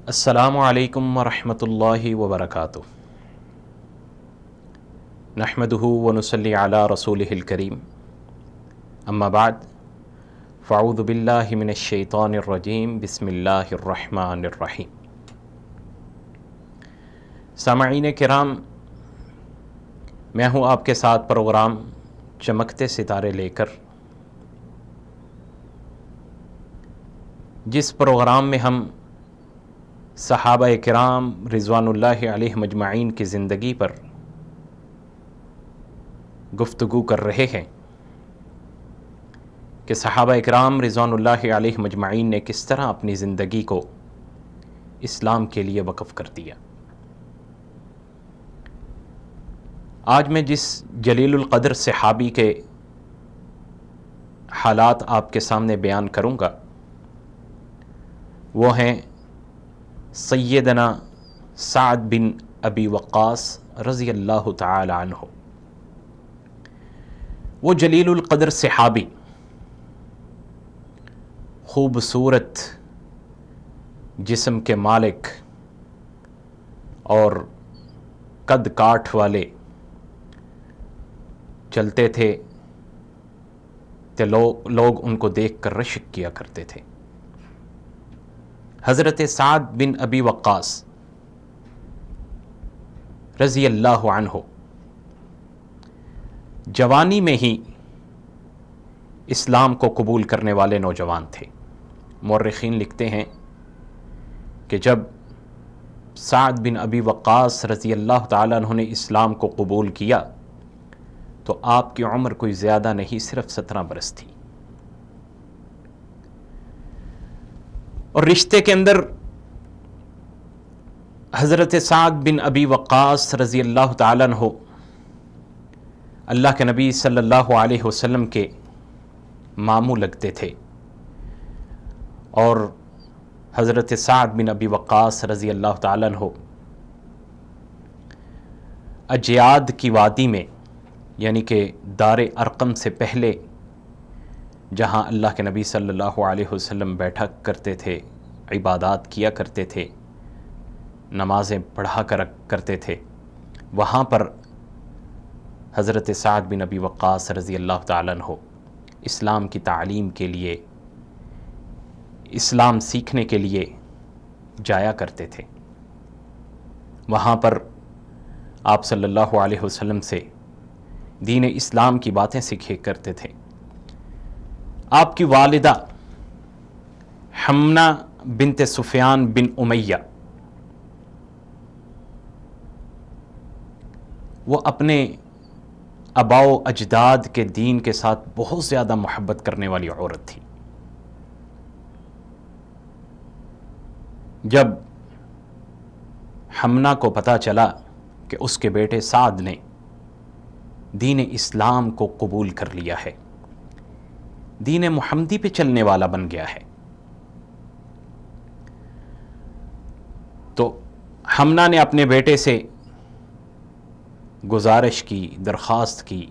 السلام علیکم ورحمۃ اللہ وبرکاتہ۔ نحمدہ ونصلی علی رسولہ الکریم، اما بعد فاعوذ باللہ من الشیطان الرجیم، بسم اللہ الرحمن الرحیم۔ سامعین کرام، میں ہوں آپ کے ساتھ پروگرام چمکتے ستارے لے کر، جس پروگرام میں ہم صحابہ کرام رضوان اللہ علیہ مجمعین کی زندگی پر گفتگو کر رہے ہیں کہ صحابہ کرام رضوان اللہ علیہ مجمعین نے کس طرح اپنی زندگی کو اسلام کے لیے وقف کر دیا۔ آج میں جس جلیل القدر صحابی کے حالات آپ کے سامنے بیان کروں گا وہ ہیں سیدنا سعد بن ابی وقاص رضی اللہ تعالی عنہ۔ وہ جلیل القدر صحابی، خوبصورت جسم کے مالک اور قد کاٹھ والے، چلتے تھے تو لوگ ان کو دیکھ کر رشک کیا کرتے تھے۔ حضرت سعد بن ابی وقاص رضی اللہ عنہ جوانی میں ہی اسلام کو قبول کرنے والے نوجوان تھے۔ مورخین لکھتے ہیں کہ جب سعد بن ابی وقاص رضی اللہ تعالیٰ عنہ نے اسلام کو قبول کیا تو آپ کی عمر کوئی زیادہ نہیں، صرف 17 برس تھی۔ اور رشتے کے اندر حضرت سعد بن ابی وقاص رضی اللہ تعالیٰ عنہ اللہ کے نبی صلی اللہ علیہ وسلم کے ماموں لگتے تھے، اور حضرت سعد بن ابی وقاص رضی اللہ تعالیٰ عنہ اجیاد کی وادی میں، یعنی کہ دار ارقم سے پہلے جہاں اللہ کے نبی صلی اللہ علیہ وسلم بیٹھا کرتے تھے، عبادات کیا کرتے تھے، نمازیں پڑھا کرتے تھے، وہاں پر حضرت سعد بن ابی وقاص رضی اللہ تعالیٰ عنہ اسلام کی تعلیم کے لیے، اسلام سیکھنے کے لیے جایا کرتے تھے۔ وہاں پر آپ صلی اللہ علیہ وسلم سے دین اسلام کی باتیں سیکھے کرتے تھے۔ آپ کی والدہ حمنہ بنت سفیان بن امیہ، وہ اپنے آباء و اجداد کے دین کے ساتھ بہت زیادہ محبت کرنے والی عورت تھی۔ جب حمنہ کو پتہ چلا کہ اس کے بیٹے سعد نے دین اسلام کو قبول کر لیا ہے، دین محمدی پہ چلنے والا بن گیا ہے، تو حمنہ نے اپنے بیٹے سے گزارش کی، درخواست کی،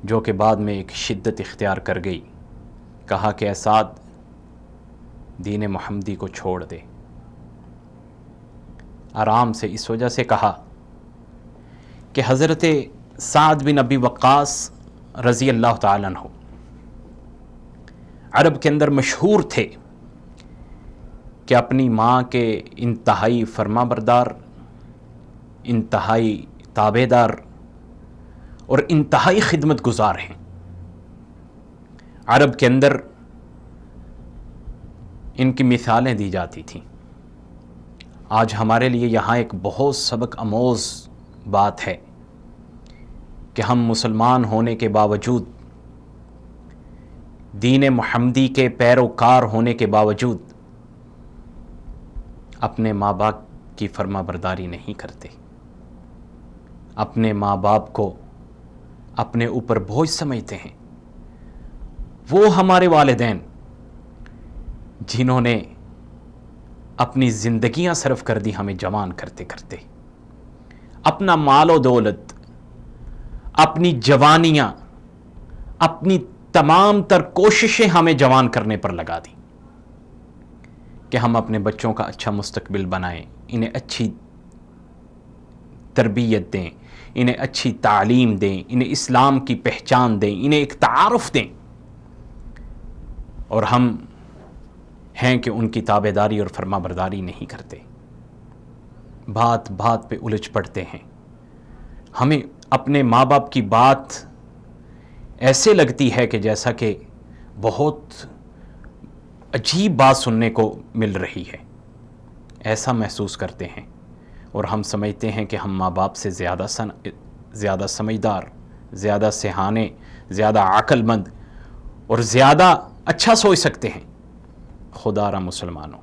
جو کہ بعد میں ایک شدت اختیار کر گئی۔ کہا کہ اے سعد، دین محمدی کو چھوڑ دے۔ آرام سے اس وجہ سے کہا کہ حضرت سعد بن ابی وقاص رضی اللہ تعالیٰ عنہ عرب کے اندر مشہور تھے کہ اپنی ماں کے انتہائی فرما بردار، انتہائی تابع دار اور انتہائی خدمت گزار ہیں۔ عرب کے اندر ان کی مثالیں دی جاتی تھیں۔ آج ہمارے لیے یہاں ایک بہت سبق آموز بات ہے کہ ہم مسلمان ہونے کے باوجود، دین محمدی کے پیروکار ہونے کے باوجود اپنے ماں باپ کی فرما برداری نہیں کرتے، اپنے ماں باپ کو اپنے اوپر بوجھ سمجھتے ہیں۔ وہ ہمارے والدین جنہوں نے اپنی زندگیاں صرف کر دی ہمیں جوان کرتے کرتے، اپنا مال و دولت، اپنی جوانیاں، اپنی تمام تر کوششیں ہمیں جوان کرنے پر لگا دی کہ ہم اپنے بچوں کا اچھا مستقبل بنائیں، انہیں اچھی تربیت دیں، انہیں اچھی تعلیم دیں، انہیں اسلام کی پہچان دیں، انہیں ایک تعارف دیں، اور ہم ہیں کہ ان کی تابع داری اور فرما برداری نہیں کرتے، بات بات پہ الجھ پڑتے ہیں۔ ہمیں اپنے ماں باپ کی بات ایسے لگتی ہے کہ جیسا کہ بہت عجیب بات سننے کو مل رہی ہے، ایسا محسوس کرتے ہیں، اور ہم سمجھتے ہیں کہ ہم ماں باپ سے زیادہ سمجھدار، زیادہ سیانے، زیادہ عقل مند اور زیادہ اچھا سوچ سکتے ہیں۔ خدا را مسلمانوں،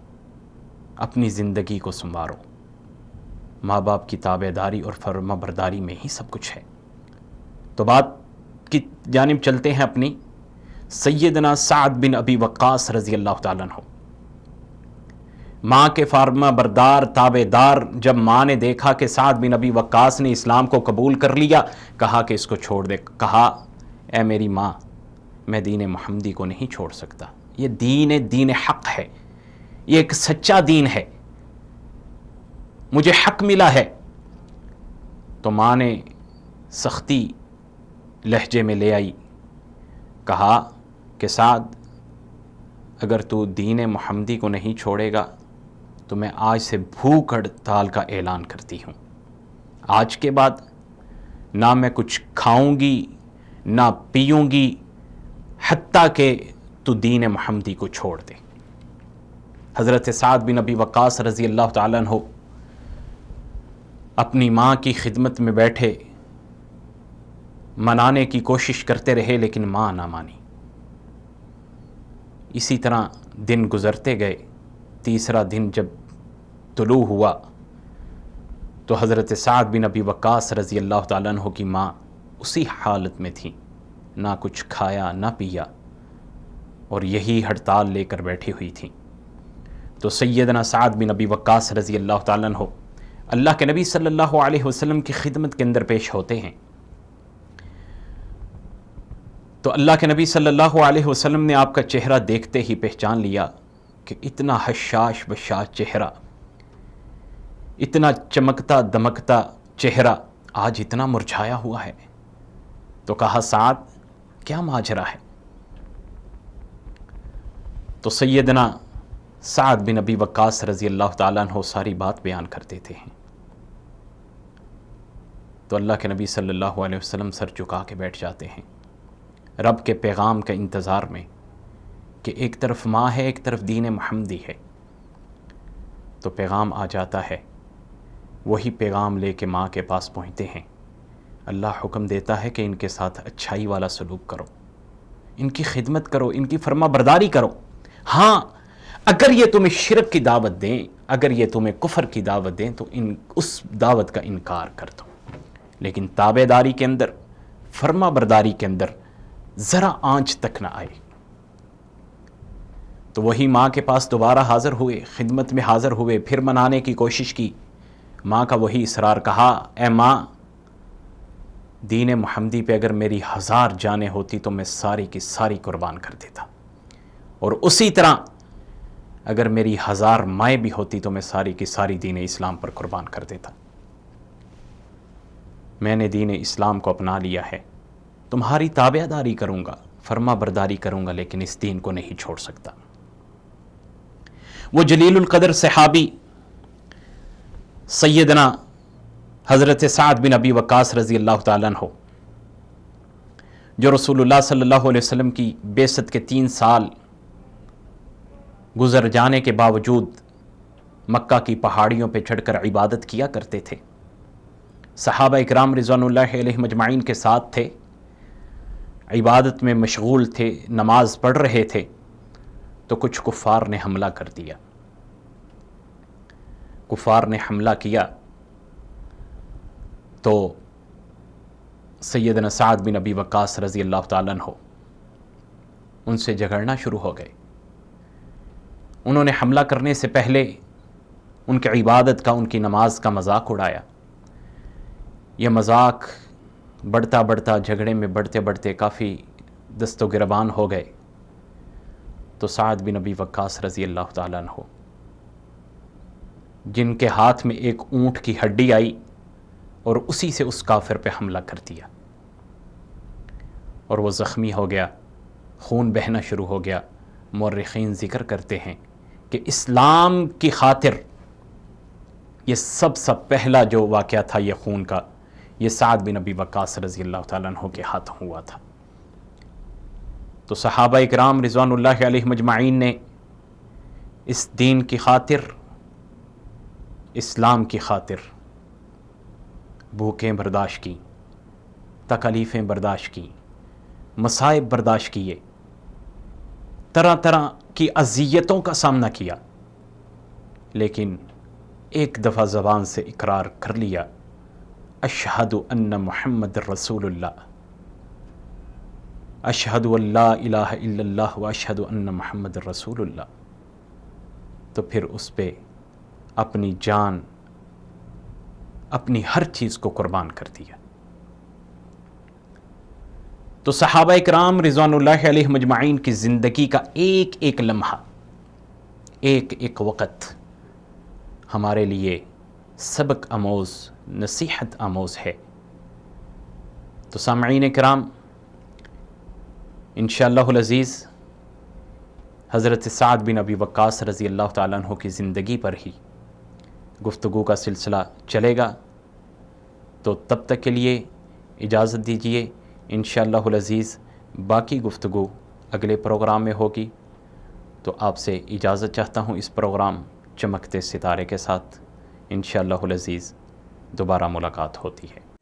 اپنی زندگی کو سنوارو، ماں باپ کی تابع داری اور فرما برداری میں ہی سب کچھ ہے۔ تو بات کی جانب چلتے ہیں اپنی سیدنا سعد بن ابی وقاص رضی اللہ تعالیٰ عنہ۔ ماں کے فرما بردار تابع دار جب ماں نے دیکھا کہ سعد بن ابی وقاص نے اسلام کو قبول کر لیا، کہا کہ اس کو چھوڑ دے۔ کہا اے میری ماں، میں دین محمدی کو نہیں چھوڑ سکتا، یہ دین حق ہے، یہ ایک سچا دین ہے، مجھے حق ملا ہے۔ تو ماں نے سختی لہجے میں لے آئی، کہا کہ سعد، اگر تو دین محمدی کو نہیں چھوڑے گا تو میں آج سے بھوک ہڑتال کا اعلان کرتی ہوں۔ آج کے بعد نہ میں کچھ کھاؤں گی نہ پیوں گی حتیٰ کہ تو دین محمدی کو چھوڑ دے۔ حضرت سعد بن ابی وقاص رضی اللہ تعالیٰ عنہ اپنی ماں کی خدمت میں بیٹھے، منانے کی کوشش کرتے رہے لیکن ماں نہ مانی۔ اسی طرح دن گزرتے گئے۔ تیسرا دن جب طلوع ہوا تو حضرت سعد بن ابی وقاص رضی اللہ تعالیٰ عنہ کی ماں اسی حالت میں تھی، نہ کچھ کھایا نہ پیا، اور یہی ہڑتال لے کر بیٹھی ہوئی تھی۔ تو سیدنا سعد بن ابی وقاص رضی اللہ تعالیٰ عنہ اللہ کے نبی صلی اللہ علیہ وسلم کی خدمت کے اندر پیش ہوتے ہیں۔ تو اللہ کے نبی صلی اللہ علیہ وسلم نے آپ کا چہرہ دیکھتے ہی پہچان لیا کہ اتنا حشاش بشاش چہرہ، اتنا چمکتا دمکتا چہرہ آج اتنا مرجھایا ہوا ہے۔ تو کہا سعد، کیا ماجرا ہے؟ تو سیدنا سعد بن ابی وقاص رضی اللہ تعالیٰ عنہ ساری بات بیان کر دیتے ہیں۔ تو اللہ کے نبی صلی اللہ علیہ وسلم سر جھکا کے بیٹھ جاتے ہیں، رب کے پیغام کا انتظار میں کہ ایک طرف ماں ہے، ایک طرف دین محمدی ہے۔ تو پیغام آ جاتا ہے، وہی پیغام لے کے ماں کے پاس پہنچتے ہیں۔ اللہ حکم دیتا ہے کہ ان کے ساتھ اچھائی والا سلوک کرو، ان کی خدمت کرو، ان کی فرما برداری کرو۔ ہاں، اگر یہ تمہیں شرک کی دعوت دیں، اگر یہ تمہیں کفر کی دعوت دیں تو اس دعوت کا انکار کر دو، لیکن تابع داری کے اندر، فرما برداری کے اندر ذرا آنچ تک نہ آئے۔ تو وہی ماں کے پاس دوبارہ حاضر ہوئے، خدمت میں حاضر ہوئے، پھر منانے کی کوشش کی۔ ماں کا وہی اصرار، کہا اے ماں، دین محمدی پہ اگر میری 1000 جانیں ہوتی تو میں ساری کی ساری قربان کر دیتا، اور اسی طرح اگر میری 1000 مائیں بھی ہوتی تو میں ساری کی ساری دین اسلام پر قربان کر دیتا۔ میں نے دین اسلام کو اپنا لیا ہے، تمہاری تابع داری کروں گا، فرما برداری کروں گا، لیکن اس دین کو نہیں چھوڑ سکتا۔ وہ جلیل القدر صحابی سیدنا حضرت سعد بن ابی وقاص رضی اللہ تعالیٰ عنہ، جو رسول اللہ صلی اللہ علیہ وسلم کی بعثت کے 3 سال گزر جانے کے باوجود مکہ کی پہاڑیوں پہ چڑھ کر عبادت کیا کرتے تھے، صحابہ اکرام رضوان اللہ علیہ مجمعین کے ساتھ تھے، عبادت میں مشغول تھے، نماز پڑھ رہے تھے، تو کچھ کفار نے حملہ کر دیا۔ کفار نے حملہ کیا تو سیدنا سعد بن ابی وقاص رضی اللہ تعالیٰ عنہ ان سے جھگڑنا شروع ہو گئے، انہوں نے حملہ کرنے سے پہلے ان کی عبادت کا، ان کی نماز کا مذاق اڑایا۔ یہ مذاق بڑھتا بڑھتا، جھگڑے میں بڑھتے بڑھتے کافی دست و گریبان ہو گئے، تو سعد بن ابی وقاص رضی اللہ تعالیٰ عنہ، جن کے ہاتھ میں ایک اونٹ کی ہڈی آئی اور اسی سے اس کافر پہ حملہ کر دیا، اور وہ زخمی ہو گیا، خون بہنا شروع ہو گیا۔ مورخین ذکر کرتے ہیں کہ اسلام کی خاطر یہ سب سے پہلا جو واقعہ تھا یہ خون کا، یہ سعد بن ابی وقاص رضی اللہ تعالیٰ عنہ کے ہاتھوں ہوا تھا۔ تو صحابہ اکرام رضوان اللہ علیہ مجمعین نے اس دین کی خاطر، اسلام کی خاطر بھوکیں برداشت کی، تکلیفیں برداشت کی، مصائب برداشت کیے، طرح طرح کی اذیتوں کا سامنا کیا، لیکن ایک دفعہ زبان سے اقرار کر لیا، اشہد ان محمد رسول اللہ، اشہد ان لا الہ الا اللہ و اشہد ان محمد رسول اللہ، تو پھر اس پہ اپنی جان، اپنی ہر چیز کو قربان کر دیا۔ تو صحابہ اکرام رضوان اللہ علیہ مجمعین کی زندگی کا ایک ایک لمحہ، ایک ایک وقت ہمارے لیے سبق آموز، نصیحت آموز ہے۔ تو سامعین کرام، انشاءاللہ العزیز حضرت سعد بن ابی وقاص رضی اللہ تعالیٰ عنہ کی زندگی پر ہی گفتگو کا سلسلہ چلے گا، تو تب تک کے لیے اجازت دیجیے۔ انشاءاللہ العزیز باقی گفتگو اگلے پروگرام میں ہوگی، تو آپ سے اجازت چاہتا ہوں اس پروگرام چمکتے ستارے کے ساتھ۔ انشاءاللہ العزیز دوبارہ ملاقات ہوتی ہے۔